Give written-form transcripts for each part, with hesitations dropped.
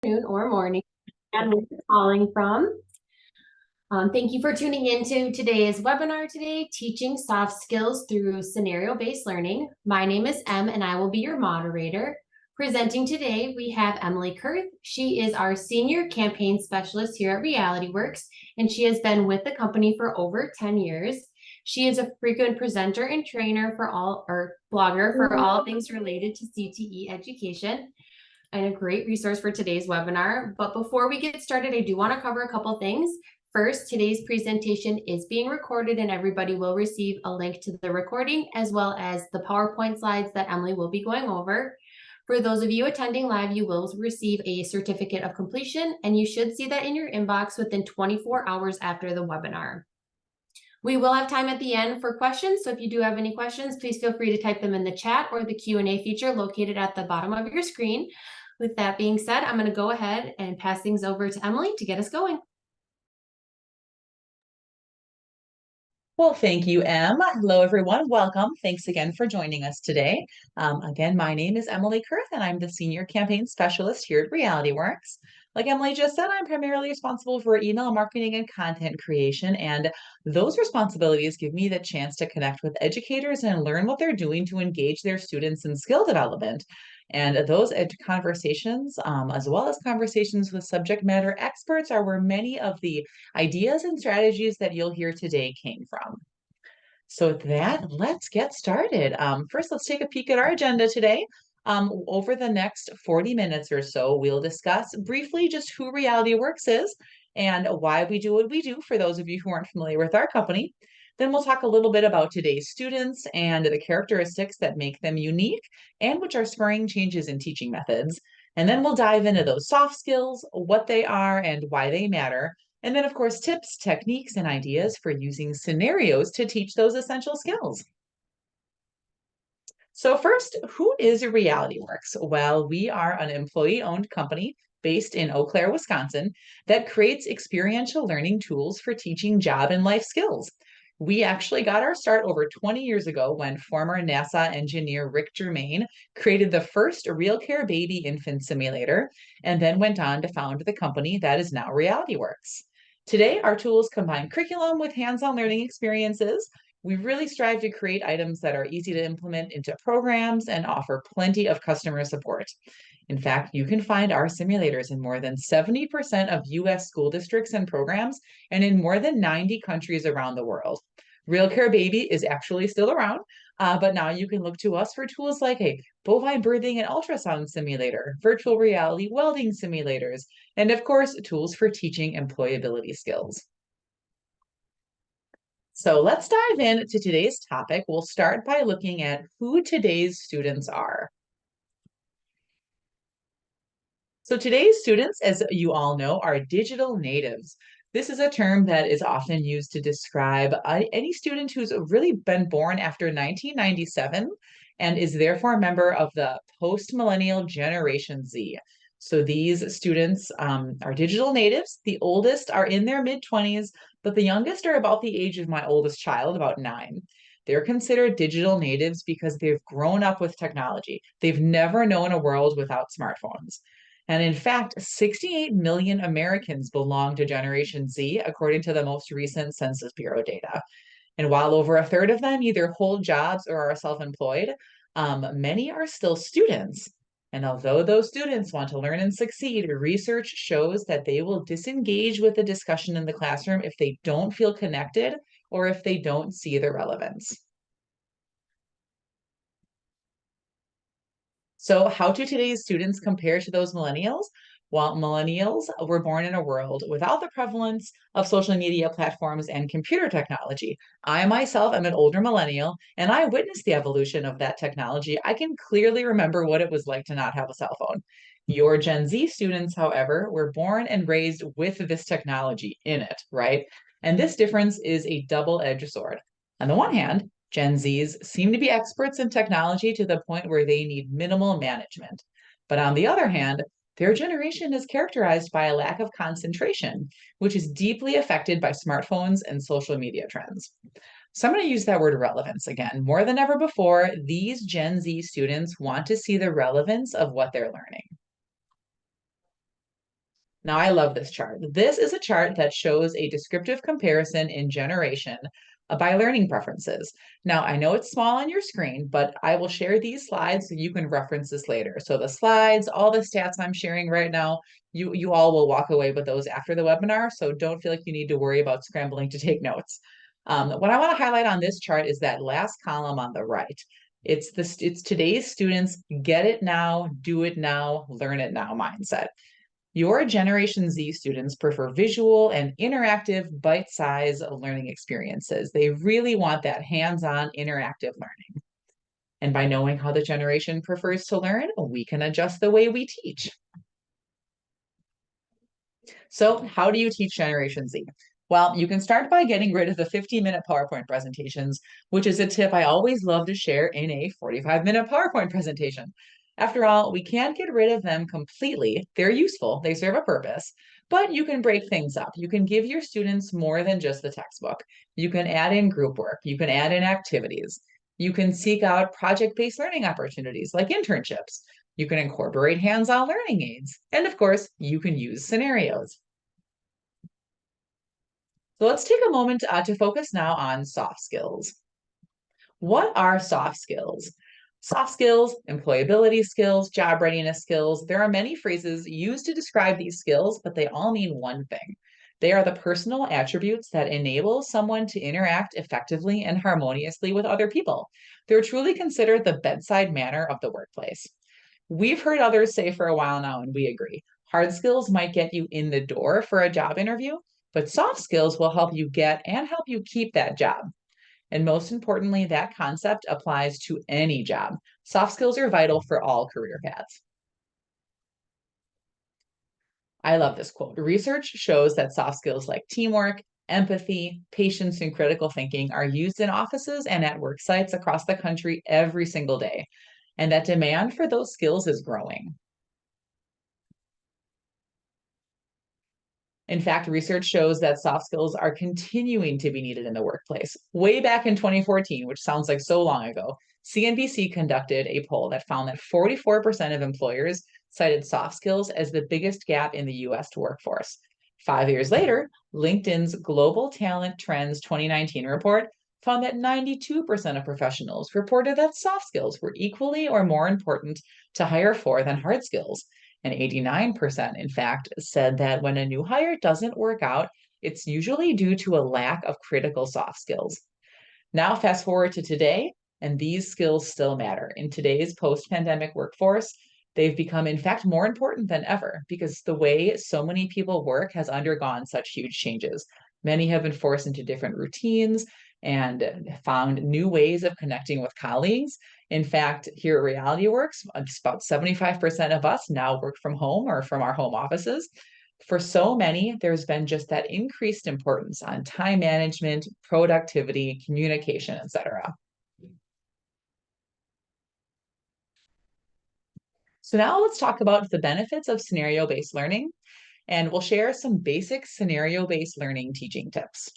Afternoon or morning, and where you're calling from. Thank you for tuning into today's webinar today, Teaching Soft Skills Through Scenario-Based Learning. My name is Em, and I will be your moderator. Presenting today, we have Emily Kurth. She is our Senior Campaign Specialist here at RealityWorks, and she has been with the company for over 10 years. She is a frequent presenter and trainer blogger for all things related to CTE education, and a great resource for today's webinar. But before we get started, I do want to cover a couple things. First, today's presentation is being recorded and everybody will receive a link to the recording as well as the PowerPoint slides that Emily will be going over. For those of you attending live, you will receive a certificate of completion and you should see that in your inbox within 24 hours after the webinar. We will have time at the end for questions, so if you do have any questions, please feel free to type them in the chat or the Q&A feature located at the bottom of your screen. With that being said, I'm going to go ahead and pass things over to Emily to get us going. Well, thank you, Em. Hello, everyone. Welcome. Thanks again for joining us today. Again, my name is Emily Kurth, and I'm the Senior Campaign Specialist here at RealityWorks. Like Emily just said, I'm primarily responsible for email marketing and content creation, and those responsibilities give me the chance to connect with educators and learn what they're doing to engage their students in skill development. And those conversations, as well as conversations with subject matter experts, are where many of the ideas and strategies that you'll hear today came from. So with that, let's get started. First, let's take a peek at our agenda today. Over the next 40 minutes or so, we'll discuss briefly just who RealityWorks is and why we do what we do for those of you who aren't familiar with our company. Then we'll talk a little bit about today's students and the characteristics that make them unique and which are spurring changes in teaching methods. And then we'll dive into those soft skills, what they are and why they matter. And then, of course, tips, techniques, and ideas for using scenarios to teach those essential skills. So first, who is RealityWorks? Well, we are an employee-owned company based in Eau Claire, Wisconsin, that creates experiential learning tools for teaching job and life skills. We actually got our start over 20 years ago when former NASA engineer Rick Germain created the first RealCare baby infant simulator, and then went on to found the company that is now RealityWorks. Today, our tools combine curriculum with hands-on learning experiences. We really strive to create items that are easy to implement into programs and offer plenty of customer support. In fact, you can find our simulators in more than 70% of US school districts and programs and in more than 90 countries around the world. RealCare Baby is actually still around, but now you can look to us for tools like a bovine birthing and ultrasound simulator, virtual reality welding simulators, and of course, tools for teaching employability skills. So let's dive into today's topic. We'll start by looking at who today's students are. So today's students, as you all know, are digital natives. This is a term that is often used to describe any student who's really been born after 1997 and is therefore a member of the post-millennial Generation Z. So these students are digital natives. The oldest are in their mid-20s, but the youngest are about the age of my oldest child, about 9. They're considered digital natives because they've grown up with technology. They've never known a world without smartphones. And in fact, 68 million Americans belong to Generation Z, according to the most recent Census Bureau data. And while over a third of them either hold jobs or are self-employed, many are still students. And although those students want to learn and succeed, research shows that they will disengage with the discussion in the classroom if they don't feel connected or if they don't see the relevance. So how do today's students compare to those millennials? Well, millennials were born in a world without the prevalence of social media platforms and computer technology. I myself am an older millennial, and I witnessed the evolution of that technology. I can clearly remember what it was like to not have a cell phone. Your Gen Z students, however, were born and raised with this technology in it, right? And this difference is a double-edged sword. On the one hand, Gen Zs seem to be experts in technology to the point where they need minimal management. But on the other hand, their generation is characterized by a lack of concentration, which is deeply affected by smartphones and social media trends. So I'm going to use that word relevance again. More than ever before, these Gen Z students want to see the relevance of what they're learning. Now, I love this chart. This is a chart that shows a descriptive comparison in generation by learning preferences. Now, I know it's small on your screen, but I will share these slides so you can reference this later. So the slides, all the stats I'm sharing right now, you all will walk away with those after the webinar, so don't feel like you need to worry about scrambling to take notes. What I want to highlight on this chart is that last column on the right. It's today's students get it now, do it now, learn it now mindset. Your Generation Z students prefer visual and interactive bite-sized learning experiences. They really want that hands-on interactive learning. And by knowing how the generation prefers to learn, we can adjust the way we teach. So how do you teach Generation Z? Well, you can start by getting rid of the 15-minute PowerPoint presentations, which is a tip I always love to share in a 45-minute PowerPoint presentation. After all, we can't get rid of them completely. They're useful, they serve a purpose, but you can break things up. You can give your students more than just the textbook. You can add in group work, you can add in activities. You can seek out project-based learning opportunities like internships. You can incorporate hands-on learning aids. And of course, you can use scenarios. So let's take a moment to focus now on soft skills. What are soft skills? Soft skills, employability skills, job readiness skills. There are many phrases used to describe these skills, but they all mean one thing. They are the personal attributes that enable someone to interact effectively and harmoniously with other people. They're truly considered the bedside manner of the workplace. We've heard others say for a while now, and we agree. Hard skills might get you in the door for a job interview, but soft skills will help you get and help you keep that job. And most importantly, that concept applies to any job. Soft skills are vital for all career paths. I love this quote. Research shows that soft skills like teamwork, empathy, patience, and critical thinking are used in offices and at work sites across the country every single day, and that demand for those skills is growing. In fact, research shows that soft skills are continuing to be needed in the workplace. Way back in 2014, which sounds like so long ago, CNBC conducted a poll that found that 44% of employers cited soft skills as the biggest gap in the US workforce. 5 years later, LinkedIn's Global Talent Trends 2019 report found that 92% of professionals reported that soft skills were equally or more important to hire for than hard skills. And 89%, in fact, said that when a new hire doesn't work out, it's usually due to a lack of critical soft skills. Now, fast forward to today, and these skills still matter. In today's post pandemic workforce, they've become, in fact, more important than ever because the way so many people work has undergone such huge changes. Many have been forced into different routines and found new ways of connecting with colleagues. In fact, here at Reality Works, about 75% of us now work from home or from our home offices. For so many, there's been just that increased importance on time management, productivity, communication, etc. So now let's talk about the benefits of scenario-based learning, and we'll share some basic scenario-based learning teaching tips.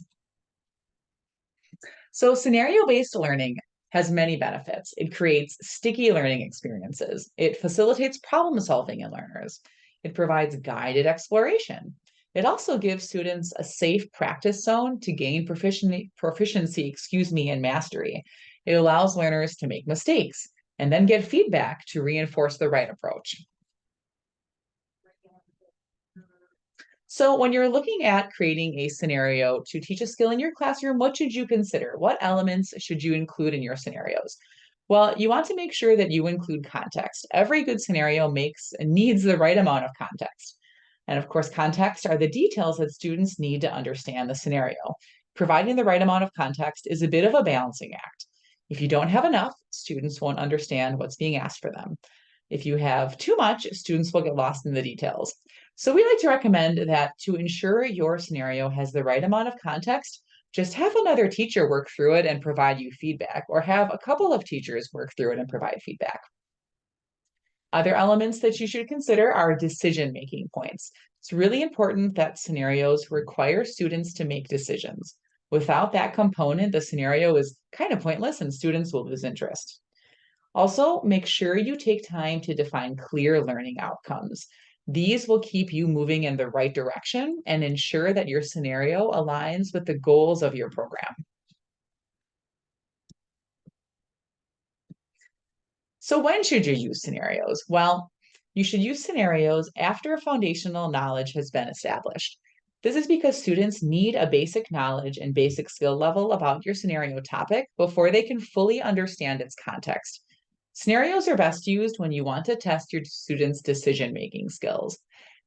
So scenario-based learning has many benefits. It creates sticky learning experiences. It facilitates problem solving in learners. It provides guided exploration. It also gives students a safe practice zone to gain proficiency, and mastery. It allows learners to make mistakes and then get feedback to reinforce the right approach. So when you're looking at creating a scenario to teach a skill in your classroom, what should you consider? What elements should you include in your scenarios? Well, you want to make sure that you include context. Every good scenario needs the right amount of context. And of course, context are the details that students need to understand the scenario. Providing the right amount of context is a bit of a balancing act. If you don't have enough, students won't understand what's being asked for them. If you have too much, students will get lost in the details. So we like to recommend that to ensure your scenario has the right amount of context, just have another teacher work through it and provide you feedback, or have a couple of teachers work through it and provide feedback. Other elements that you should consider are decision-making points. It's really important that scenarios require students to make decisions. Without that component, the scenario is kind of pointless and students will lose interest. Also, make sure you take time to define clear learning outcomes. These will keep you moving in the right direction and ensure that your scenario aligns with the goals of your program. So when should you use scenarios? Well, you should use scenarios after foundational knowledge has been established. This is because students need a basic knowledge and basic skill level about your scenario topic before they can fully understand its context. Scenarios are best used when you want to test your students' decision-making skills.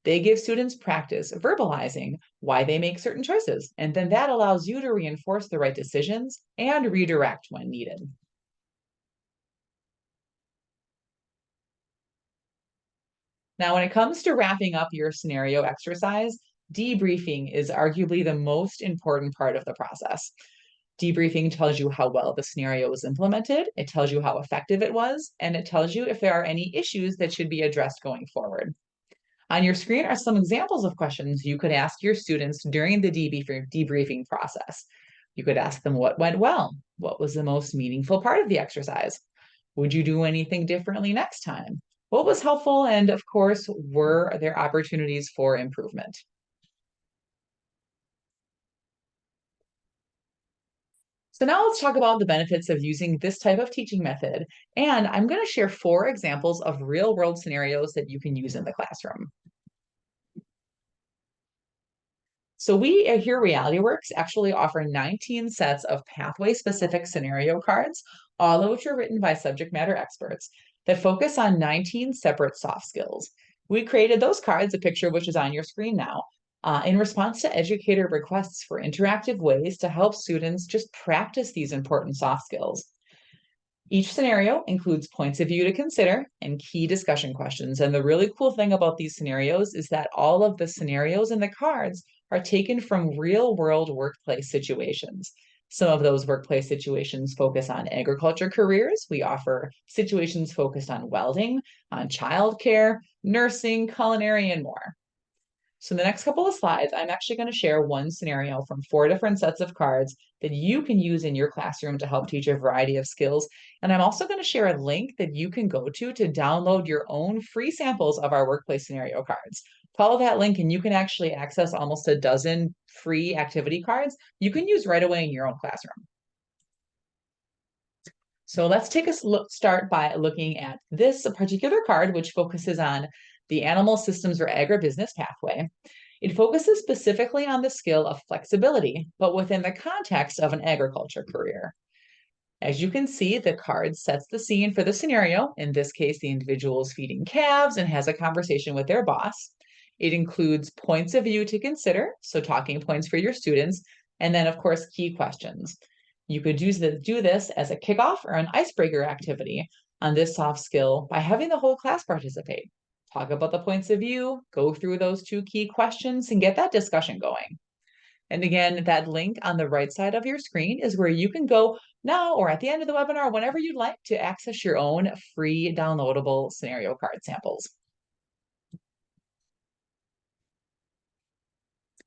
They give students practice verbalizing why they make certain choices, and then that allows you to reinforce the right decisions and redirect when needed. Now, when it comes to wrapping up your scenario exercise, debriefing is arguably the most important part of the process. Debriefing tells you how well the scenario was implemented, it tells you how effective it was, and it tells you if there are any issues that should be addressed going forward. On your screen are some examples of questions you could ask your students during the debriefing process. You could ask them what went well, what was the most meaningful part of the exercise, would you do anything differently next time, what was helpful, and of course, were there opportunities for improvement? So now let's talk about the benefits of using this type of teaching method. And I'm going to share 4 examples of real world scenarios that you can use in the classroom. So we here RealityWorks actually offer 19 sets of pathway-specific scenario cards, all of which are written by subject matter experts that focus on 19 separate soft skills. We created those cards, a picture of which is on your screen now, in response to educator requests for interactive ways to help students just practice these important soft skills. Each scenario includes points of view to consider and key discussion questions. And the really cool thing about these scenarios is that all of the scenarios in the cards are taken from real world workplace situations. Some of those workplace situations focus on agriculture careers. We offer situations focused on welding, on childcare, nursing, culinary, and more. So in the next couple of slides, I'm actually going to share one scenario from 4 different sets of cards that you can use in your classroom to help teach a variety of skills. And I'm also going to share a link that you can go to download your own free samples of our workplace scenario cards. Follow that link and you can actually access almost a dozen free activity cards you can use right away in your own classroom. So let's take a start by looking at this particular card, which focuses on the animal systems or agribusiness pathway. It focuses specifically on the skill of flexibility, but within the context of an agriculture career. As you can see, the card sets the scene for the scenario. In this case, the individual is feeding calves and has a conversation with their boss. It includes points of view to consider, so talking points for your students, and then, of course, key questions. You could do this as a kickoff or an icebreaker activity on this soft skill by having the whole class participate. Talk about the points of view, go through those 2 key questions, and get that discussion going. And again, that link on the right side of your screen is where you can go now or at the end of the webinar, whenever you'd like, to access your own free downloadable scenario card samples.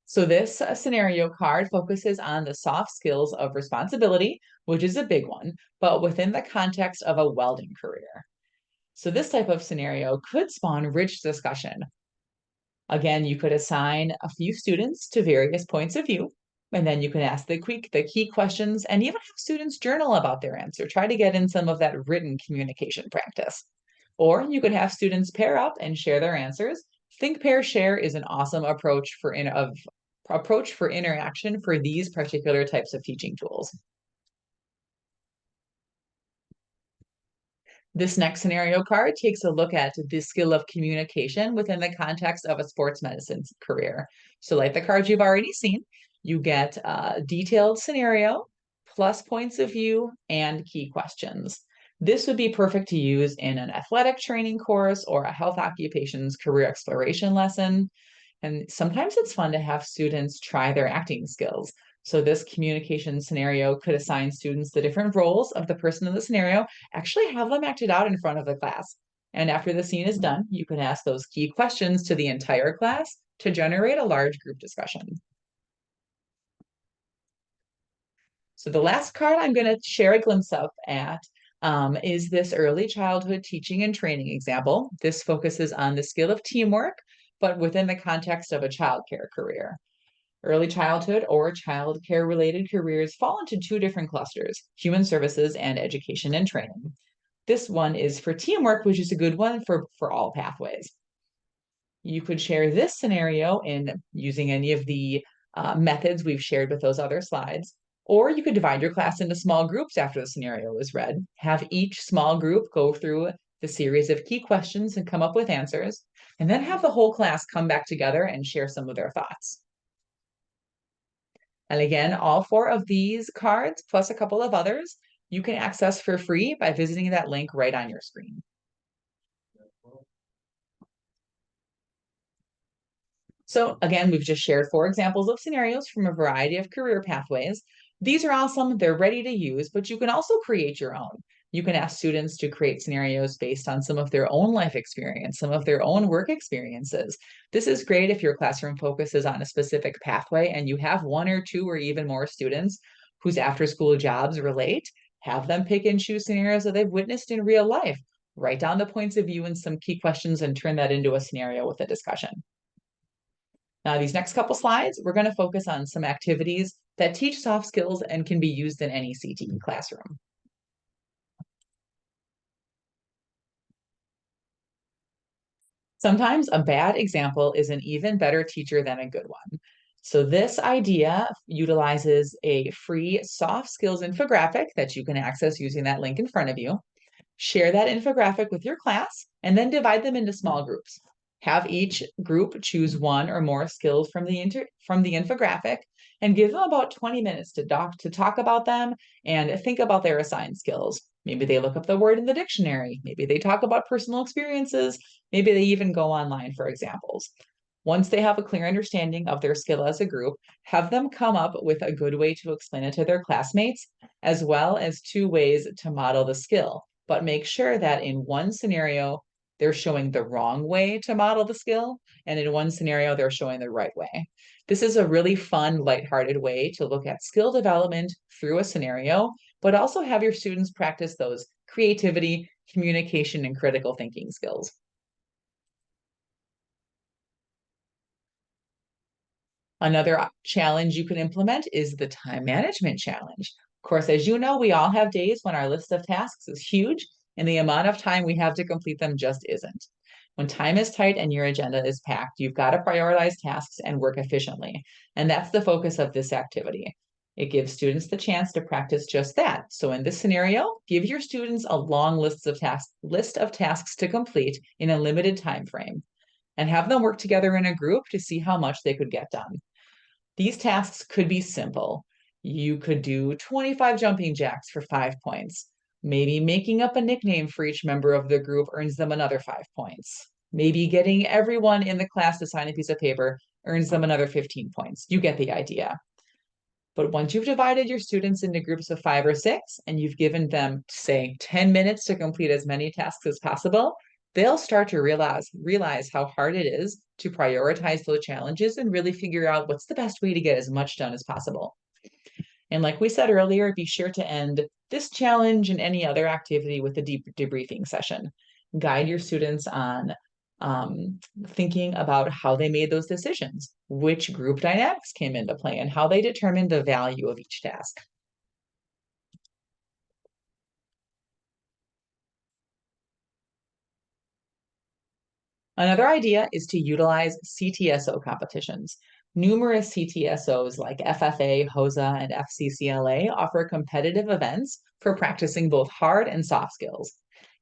So this scenario card focuses on the soft skills of responsibility, which is a big one, but within the context of a welding career. So this type of scenario could spawn rich discussion. Again, you could assign a few students to various points of view, and then you can ask the key questions and even have students journal about their answer. Try to get in some of that written communication practice. Or you could have students pair up and share their answers. Think, pair, share is an awesome approach for interaction for these particular types of teaching tools. This next scenario card takes a look at the skill of communication within the context of a sports medicine career. So like the cards you've already seen, you get a detailed scenario, plus points of view, and key questions. This would be perfect to use in an athletic training course or a health occupations career exploration lesson. And sometimes it's fun to have students try their acting skills. So this communication scenario could assign students the different roles of the person in the scenario, actually have them acted out in front of the class. And after the scene is done, you can ask those key questions to the entire class to generate a large group discussion. So the last card I'm going to share a glimpse of is this early childhood teaching and training example. This focuses on the skill of teamwork, but within the context of a childcare career. Early childhood or childcare related careers fall into two different clusters, human services and education and training. This one is for teamwork, which is a good one for all pathways. You could share this scenario in using any of the methods we've shared with those other slides, or you could divide your class into small groups after the scenario is read. Have each small group go through the series of key questions and come up with answers, and then have the whole class come back together and share some of their thoughts. And again, all four of these cards, plus a couple of others, you can access for free by visiting that link right on your screen. So again, we've just shared 4 examples of scenarios from a variety of career pathways. These are awesome, they're ready to use, but you can also create your own. You can ask students to create scenarios based on some of their own life experience, some of their own work experiences. This is great if your classroom focuses on a specific pathway and you have 1 or 2 or even more students whose after-school jobs relate. Have them pick and choose scenarios that they've witnessed in real life. Write down the points of view and some key questions and turn that into a scenario with a discussion. Now, these next couple slides, we're going to focus on some activities that teach soft skills and can be used in any CTE classroom. Sometimes a bad example is an even better teacher than a good one. So this idea utilizes a free soft skills infographic that you can access using that link in front of you. Share that infographic with your class and then divide them into small groups. Have each group choose 1 or more skills from the infographic and give them about 20 minutes to talk about them and think about their assigned skills. Maybe they look up the word in the dictionary. Maybe they talk about personal experiences. Maybe they even go online for examples. Once they have a clear understanding of their skill as a group, have them come up with a good way to explain it to their classmates, as well as 2 ways to model the skill. But make sure that in one scenario, they're showing the wrong way to model the skill, and in one scenario, they're showing the right way. This is a really fun, lighthearted way to look at skill development through a scenario, but also have your students practice those creativity, communication, and critical thinking skills. Another challenge you can implement is the time management challenge. Of course, as you know, we all have days when our list of tasks is huge and the amount of time we have to complete them just isn't. When time is tight and your agenda is packed, you've got to prioritize tasks and work efficiently. And that's the focus of this activity. It gives students the chance to practice just that. So in this scenario, give your students a long list of tasks to complete in a limited time frame and have them work together in a group to see how much they could get done. These tasks could be simple. You could do 25 jumping jacks for 5 points. Maybe making up a nickname for each member of the group earns them another 5 points. Maybe getting everyone in the class to sign a piece of paper earns them another 15 points. You get the idea. But once you've divided your students into groups of 5 or 6 and you've given them, say, 10 minutes to complete as many tasks as possible, they'll start to realize how hard it is to prioritize those challenges and really figure out what's the best way to get as much done as possible. And like we said earlier, be sure to end this challenge and any other activity with a deep debriefing session. Guide your students on thinking about how they made those decisions, which group dynamics came into play, and how they determined the value of each task. Another idea is to utilize CTSO competitions. Numerous CTSOs like FFA, HOSA, and FCCLA offer competitive events for practicing both hard and soft skills.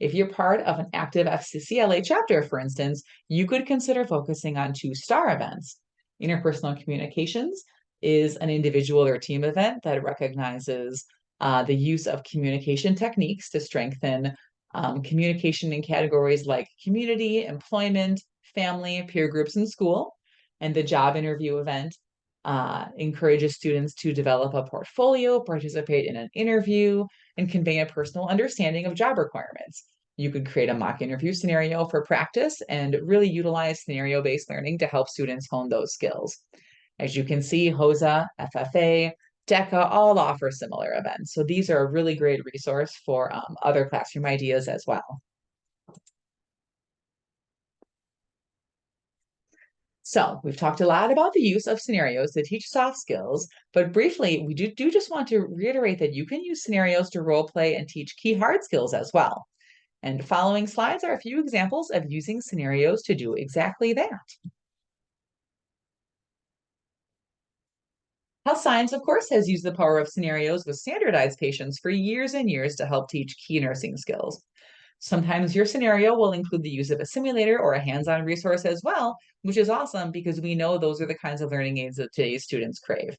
If you're part of an active FCCLA chapter, for instance, you could consider focusing on 2-star events. Interpersonal communications is an individual or team event that recognizes the use of communication techniques to strengthen communication in categories like community, employment, family, peer groups, and school. And the job interview event encourages students to develop a portfolio, participate in an interview, and convey a personal understanding of job requirements. You could create a mock interview scenario for practice and really utilize scenario-based learning to help students hone those skills. As you can see, HOSA, FFA, DECA all offer similar events. So these are a really great resource for other classroom ideas as well. So we've talked a lot about the use of scenarios to teach soft skills, but briefly, we do just want to reiterate that you can use scenarios to role play and teach key hard skills as well. And the following slides are a few examples of using scenarios to do exactly that. Health science, of course, has used the power of scenarios with standardized patients for years and years to help teach key nursing skills. Sometimes your scenario will include the use of a simulator or a hands-on resource as well, which is awesome because we know those are the kinds of learning aids that today's students crave.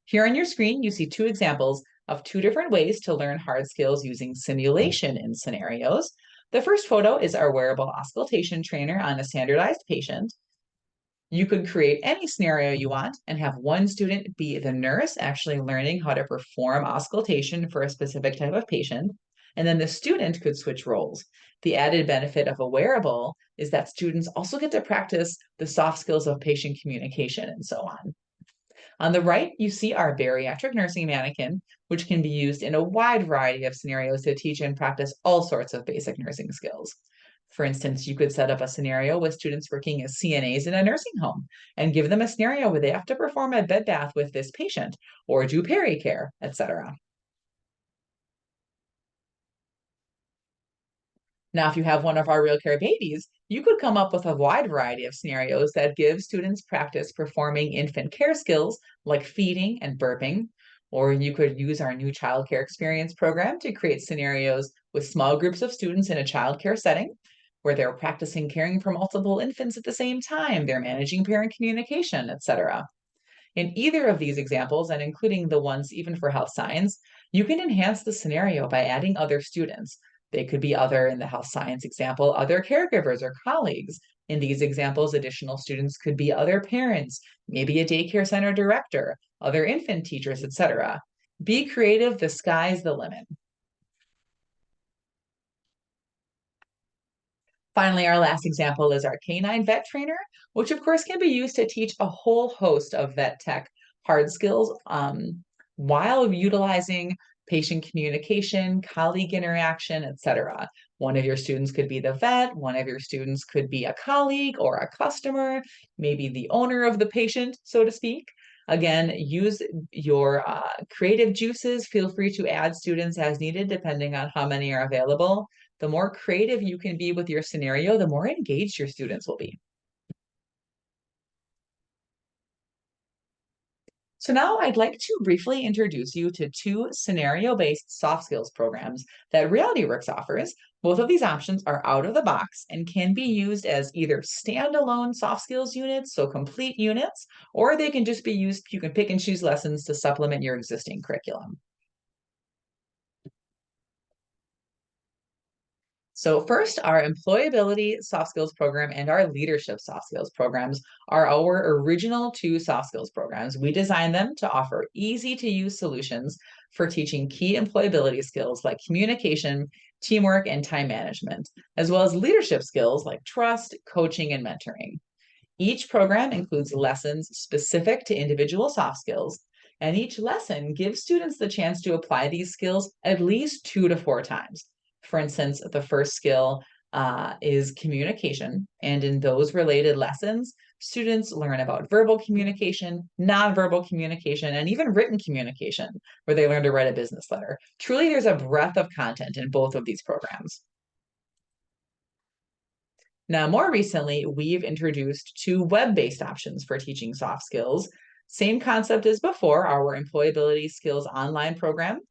Here on your screen, you see two examples of two different ways to learn hard skills using simulation in scenarios. The first photo is our wearable auscultation trainer on a standardized patient. You could create any scenario you want and have one student be the nurse actually learning how to perform auscultation for a specific type of patient. And then the student could switch roles. The added benefit of a wearable is that students also get to practice the soft skills of patient communication and so on. On the right, you see our bariatric nursing mannequin, which can be used in a wide variety of scenarios to teach and practice all sorts of basic nursing skills. For instance, you could set up a scenario with students working as CNAs in a nursing home and give them a scenario where they have to perform a bed bath with this patient or do pericare, etc. Now, if you have one of our real care babies, you could come up with a wide variety of scenarios that give students practice performing infant care skills like feeding and burping. Or you could use our new child care experience program to create scenarios with small groups of students in a child care setting where they're practicing caring for multiple infants at the same time, they're managing parent communication, etc. In either of these examples, and including the ones even for health science, you can enhance the scenario by adding other students. They could be other, in the health science example, other caregivers or colleagues. In these examples, additional students could be other parents, maybe a daycare center director, other infant teachers, etc. Be creative, the sky's the limit. Finally, our last example is our canine vet trainer, which of course can be used to teach a whole host of vet tech hard skills while utilizing patient communication, colleague interaction, etc. One of your students could be the vet, one of your students could be a colleague or a customer, maybe the owner of the patient, so to speak. Again, use your creative juices. Feel free to add students as needed, depending on how many are available. The more creative you can be with your scenario, the more engaged your students will be. So now I'd like to briefly introduce you to two scenario-based soft skills programs that RealityWorks offers. Both of these options are out of the box and can be used as either standalone soft skills units, so complete units, or they can just be used, you can pick and choose lessons to supplement your existing curriculum. So first, our employability soft skills program and our leadership soft skills programs are our original two soft skills programs. We designed them to offer easy to use solutions for teaching key employability skills like communication, teamwork, and time management, as well as leadership skills like trust, coaching, and mentoring. Each program includes lessons specific to individual soft skills, and each lesson gives students the chance to apply these skills at least 2 to 4 times. For instance, the first skill is communication, and in those related lessons, students learn about verbal communication, nonverbal communication, and even written communication, where they learn to write a business letter. Truly, there's a breadth of content in both of these programs. Now, more recently, we've introduced two web-based options for teaching soft skills. Same concept as before, our employability skills online program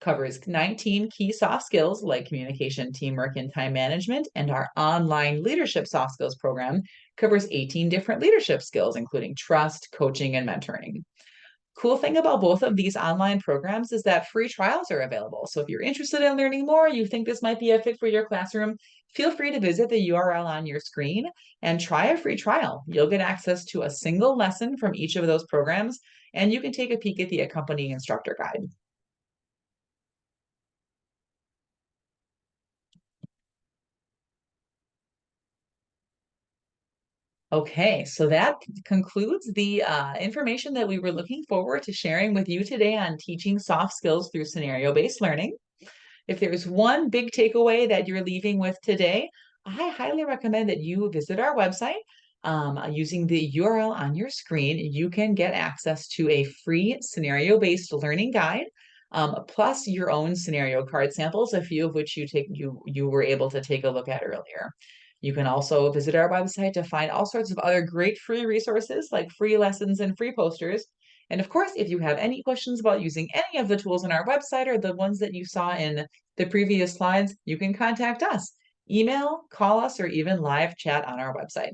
covers 19 key soft skills like communication, teamwork, and time management. And our online leadership soft skills program covers 18 different leadership skills, including trust, coaching, and mentoring. Cool thing about both of these online programs is that free trials are available. So if you're interested in learning more, you think this might be a fit for your classroom, feel free to visit the URL on your screen and try a free trial. You'll get access to a single lesson from each of those programs, and you can take a peek at the accompanying instructor guide. Okay, so that concludes the information that we were looking forward to sharing with you today on teaching soft skills through scenario-based learning. If there's one big takeaway that you're leaving with today, I highly recommend that you visit our website. Using the URL on your screen, you can get access to a free scenario-based learning guide, plus your own scenario card samples, a few of which you were able to take a look at earlier. You can also visit our website to find all sorts of other great free resources like free lessons and free posters. And of course, if you have any questions about using any of the tools on our website or the ones that you saw in the previous slides, you can contact us. Email, call us, or even live chat on our website.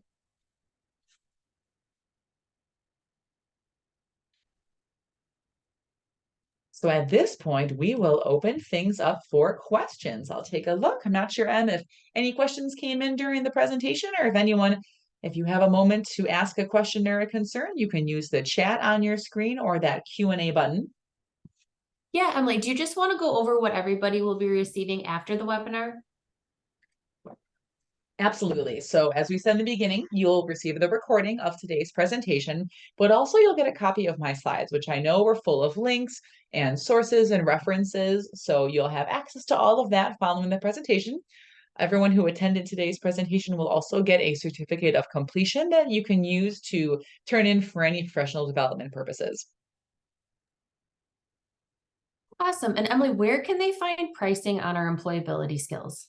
So at this point, we will open things up for questions. I'll take a look. I'm not sure, Em, if any questions came in during the presentation or if you have a moment to ask a question or a concern, you can use the chat on your screen or that Q&A button. Yeah, Emily, do you just want to go over what everybody will be receiving after the webinar? Absolutely. So as we said in the beginning, you'll receive the recording of today's presentation, but also you'll get a copy of my slides, which I know are full of links and sources and references. So you'll have access to all of that following the presentation. Everyone who attended today's presentation will also get a certificate of completion that you can use to turn in for any professional development purposes. Awesome. And Emily, where can they find pricing on our employability skills?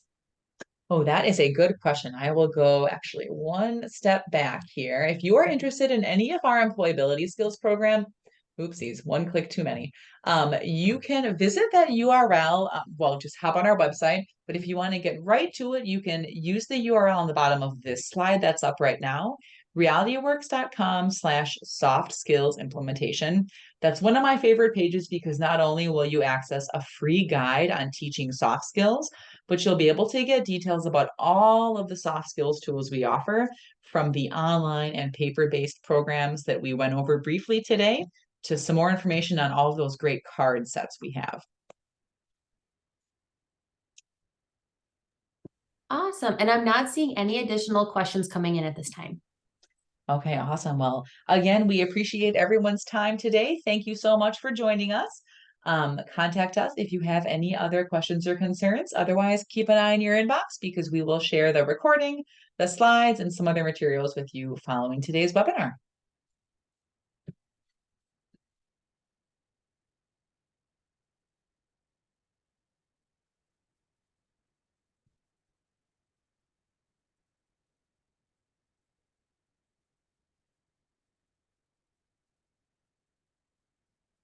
Oh, that is a good question. I will go actually one step back here. If you are interested in any of our employability skills program, oopsies, one click too many. You can visit that URL. Well, just hop on our website. But if you want to get right to it, you can use the URL on the bottom of this slide that's up right now, realityworks.com/soft skills implementation. That's one of my favorite pages because not only will you access a free guide on teaching soft skills, but you'll be able to get details about all of the soft skills tools we offer, from the online and paper-based programs that we went over briefly today to some more information on all of those great card sets we have. Awesome. And I'm not seeing any additional questions coming in at this time. Okay, awesome. Well, again, we appreciate everyone's time today. Thank you so much for joining us. Contact us if you have any other questions or concerns. Otherwise, keep an eye on your inbox because we will share the recording, the slides, and some other materials with you following today's webinar.